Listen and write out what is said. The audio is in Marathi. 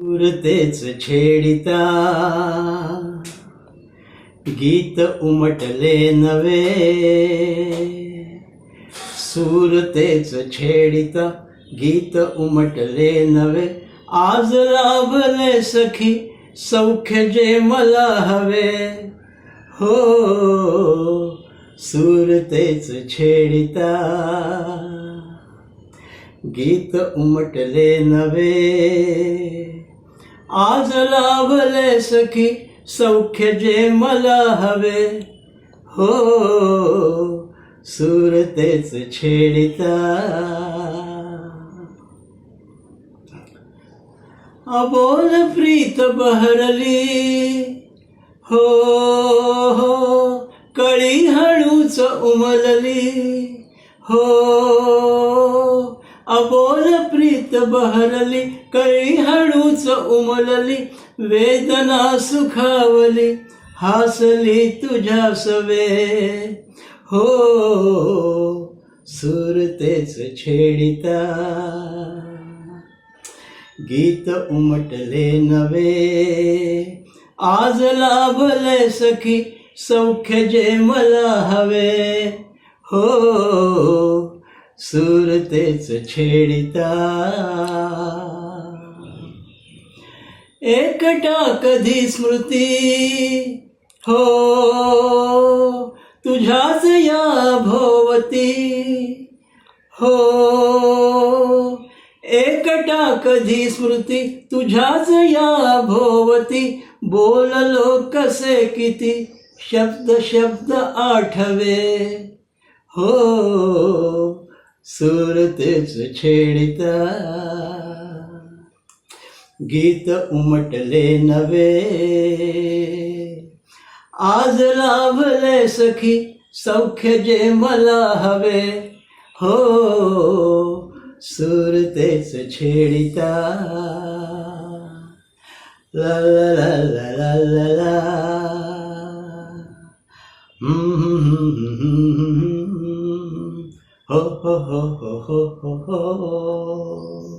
सुरतेच छेडिता गीत उमटले नवे. सुरतेच छेडिता गीत उमटले नवे. आज लाभले सखी सौख्य जे मला हवे. हो सुरतेच छेडिता गीत उमटले नवे. आज लाभले सखी सौख्य जे मला हवे. हो सुरतेच छेडिता. अबोल प्रीत बहरली हो हो कळी हळूच उमलली. हो अबोल प्रीत बहरली कळी हळूच उमलली. वेदना सुखावली हासली तुझ्या सवे. हो सुरतेच छेडिता गीत उमटले नवे. आज लाभले सखी सौख्य जे मला हवे. हो सुरतेच छेडिता. एकटा कधी स्मृती हो तुझ्याच या भोवती. हो एकटा कधी स्मृती तुझ्याच या भोवती. बोललो कसे किती शब्द शब्द आठवे. हो सुरतेच छेडिता गीत उमटले नवे. आज लाभले सखी सौख्य जे मला हवे. हो सुरतेच छेडिता. ला ला ला ला ला ला. हो हो हो हो हो हो.